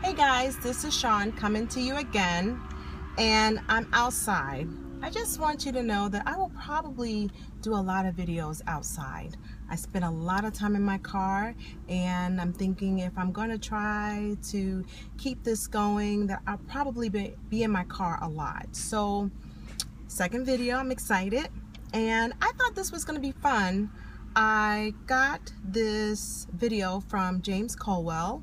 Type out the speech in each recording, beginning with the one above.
Hey guys, this is Shawn coming to you again, and I'm outside. I just want you to know that I will probably do a lot of videos outside. I spend a lot of time in my car, and I'm thinking if I'm going to try to keep this going, that I'll probably be in my car a lot. So, second video, I'm excited, and I thought this was going to be fun. I got this video from James Colwell,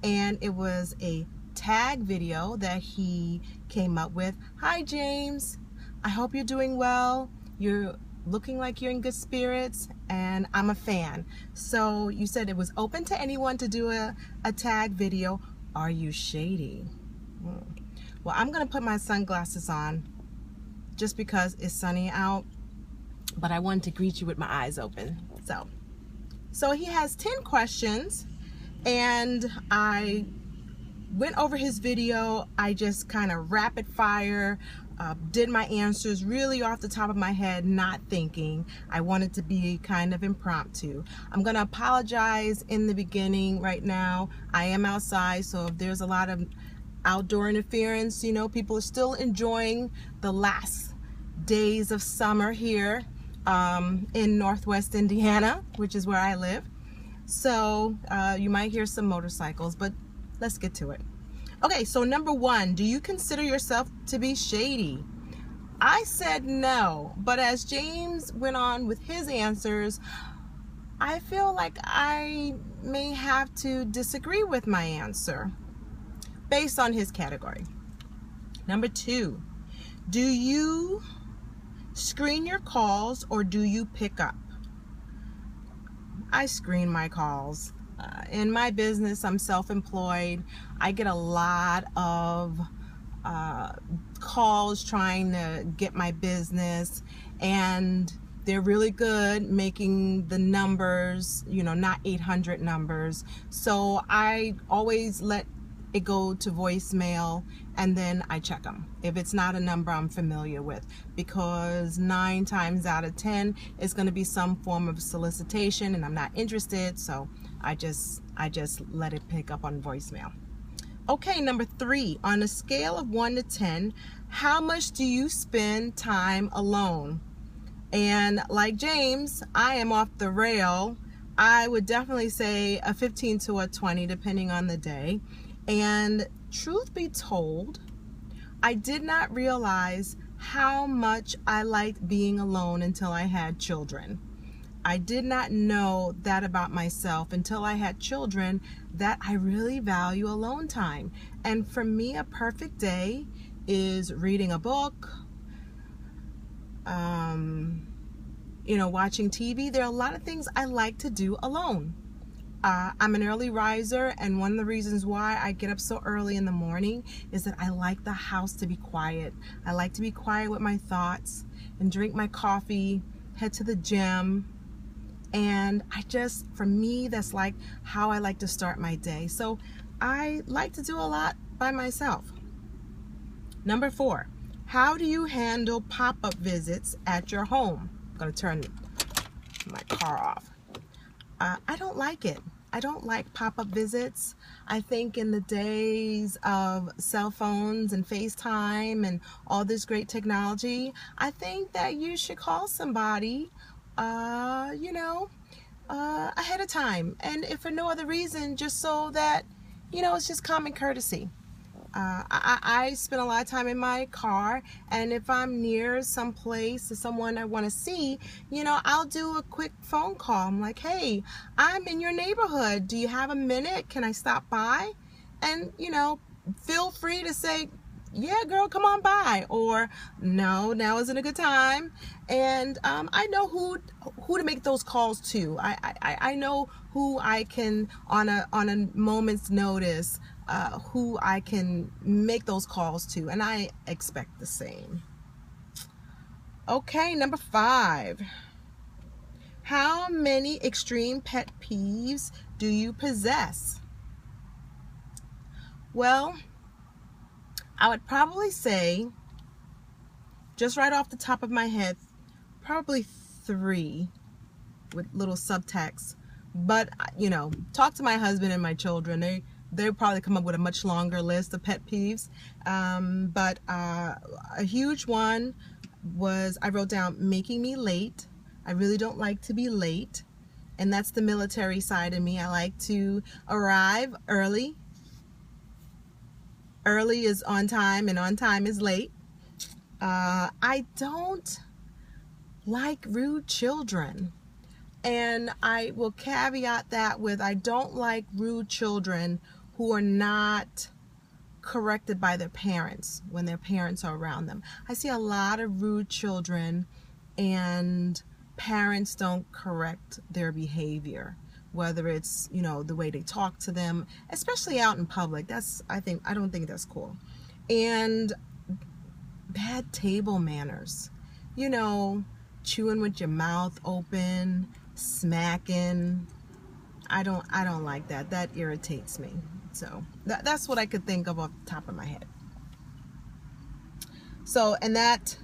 and it was a tag video that he came up with. Hi James, I hope you're doing well. You're looking like you're in good spirits, and I'm a fan. So you said it was open to anyone to do a tag video. Are you shady? Well, I'm gonna put my sunglasses on just because it's sunny out, but I wanted to greet you with my eyes open. So he has 10 questions, and I went over his video. I just kind of rapid fire did my answers really off the top of my head, not thinking. I wanted to be kind of impromptu. I'm gonna apologize in the beginning right now. I am outside, so if there's a lot of outdoor interference, you know, people are still enjoying the last days of summer here in Northwest Indiana, which is where I live. So you might hear some motorcycles, but let's get to it. Okay, so number one, do you consider yourself to be shady? I said no, but as James went on with his answers, I feel like I may have to disagree with my answer based on his category. Number two, do you screen your calls or do you pick up? I screen my calls. In my business, I'm self-employed. I get a lot of calls trying to get my business, and they're really good making the numbers, you know, not 800 numbers. So I always let it go to voicemail, and then I check them if it's not a number I'm familiar with, because 9 times out of 10 it's going to be some form of solicitation and I'm not interested, so I just let it pick up on voicemail. Okay, number 3, on a scale of 1 to 10, how much do you spend time alone? And like James, I am off the rail. I would definitely say a 15 to a 20 depending on the day. And truth be told, I did not realize how much I liked being alone until I had children. I did not know that about myself until I had children, that I really value alone time. And for me, a perfect day is reading a book, you know, watching TV. There are a lot of things I like to do alone. I'm an early riser, and one of the reasons why I get up so early in the morning is that I like the house to be quiet. I like to be quiet with my thoughts and drink my coffee, head to the gym, and for me, that's like how I like to start my day. So I like to do a lot by myself. Number 4, how do you handle pop-up visits at your home? I'm going to turn my car off. I don't like it. I don't like pop-up visits. I think in the days of cell phones and FaceTime and all this great technology, I think that you should call somebody, you know, ahead of time. And if for no other reason, just so that, you know, it's just common courtesy. I spend a lot of time in my car, and if I'm near some place or someone I want to see, you know, I'll do a quick phone call. I'm like, hey, I'm in your neighborhood. Do you have a minute? Can I stop by? And, you know, feel free to say, yeah, girl, come on by, or no, now isn't a good time. And I know who to make those calls to. I know who I can, on a moment's notice, who I can make those calls to, and I expect the same. Okay, number 5. How many extreme pet peeves do you possess? Well, I would probably say, just right off the top of my head, probably 3 with little subtext. But, you know, talk to my husband and my children. they'll probably come up with a much longer list of pet peeves. But a huge one was, I wrote down, making me late. I really don't like to be late. And that's the military side of me. I like to arrive early. Early is on time and on time is late. I don't like rude children. And I will caveat that with, I don't like rude children who are not corrected by their parents when their parents are around them. I see a lot of rude children and parents don't correct their behavior, whether it's, you know, the way they talk to them, especially out in public. I don't think that's cool. And bad table manners, you know, chewing with your mouth open, smacking. I don't like that. That irritates me. So that's what I could think of off the top of my head. So, and that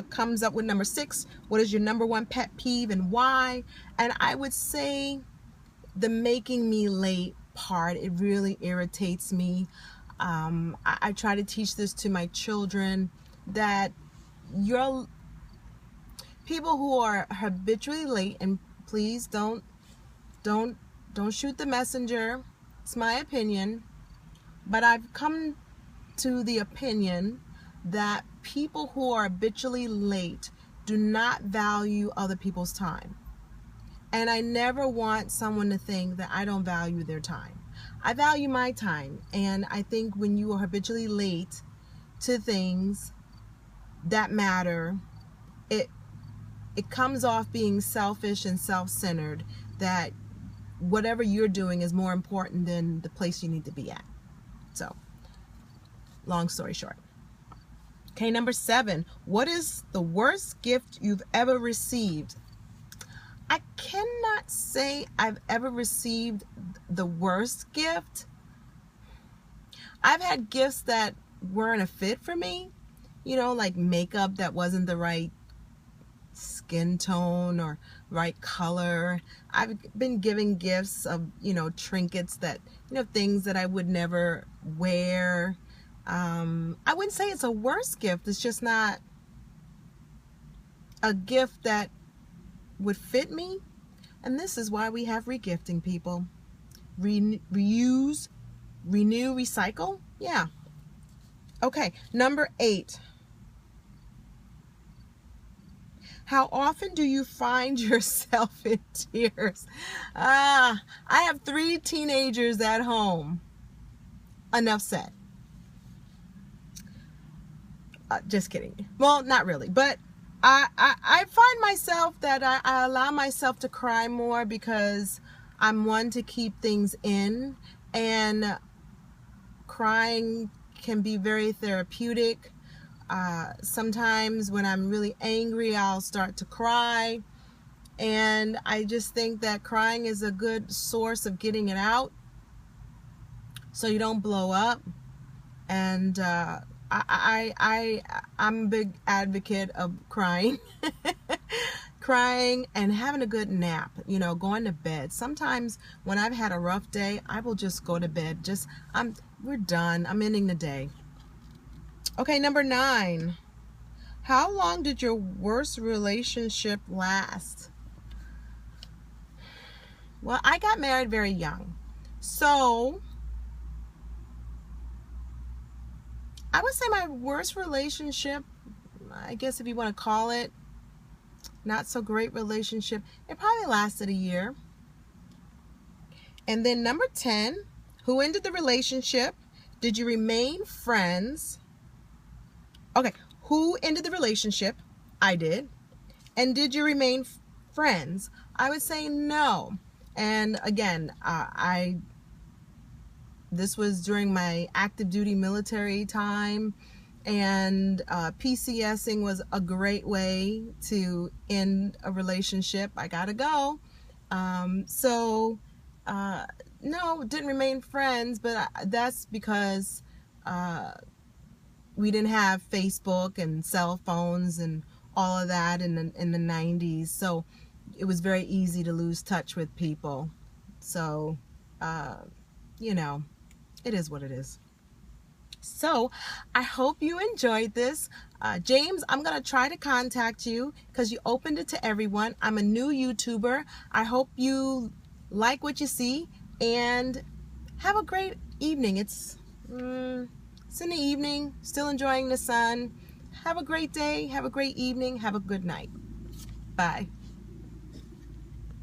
comes up with number 6. What is your number 1 pet peeve and why? And I would say the making me late part, it really irritates me. I try to teach this to my children, that you're people who are habitually late, and please don't shoot the messenger. It's my opinion, but I've come to the opinion that people who are habitually late do not value other people's time. And I never want someone to think that I don't value their time. I value my time, and I think when you are habitually late to things that matter, it comes off being selfish and self-centered, that whatever you're doing is more important than the place you need to be at. So, long story short. Okay, number 7. What is the worst gift you've ever received? I cannot say I've ever received the worst gift. I've had gifts that weren't a fit for me, you know, like makeup that wasn't the right skin tone or right color. I've been given gifts of, you know, trinkets that, you know, things that I would never wear. I wouldn't say it's a worse gift. It's just not a gift that would fit me. And this is why we have regifting, people. Reuse, renew, recycle. Yeah. Okay, number 8. How often do you find yourself in tears? I have 3 teenagers at home. Enough said. Just kidding. Well, not really, but I find myself that I allow myself to cry more because I'm one to keep things in, and crying can be very therapeutic. Sometimes when I'm really angry, I'll start to cry, and I just think that crying is a good source of getting it out so you don't blow up. And I'm a big advocate of crying. Crying and having a good nap, you know, going to bed. Sometimes when I've had a rough day, I will just go to bed. We're done. I'm ending the day. Okay, number 9. How long did your worst relationship last? Well, I got married very young. So I would say my worst relationship, I guess if you want to call it, not so great relationship, it probably lasted a year. And then number 10, who ended the relationship? Did you remain friends? Okay, who ended the relationship? I did. And did you remain friends? I would say no. And again, this was during my active duty military time, and PCSing was a great way to end a relationship. I gotta go. No, didn't remain friends, but that's because we didn't have Facebook and cell phones and all of that in the 90s. So it was very easy to lose touch with people. So, you know, It is what it is. So I hope you enjoyed this. James, I'm going to try to contact you because you opened it to everyone. I'm a new YouTuber. I hope you like what you see and have a great evening. It's in the evening, still enjoying the sun. Have a great day. Have a great evening. Have a good night. Bye.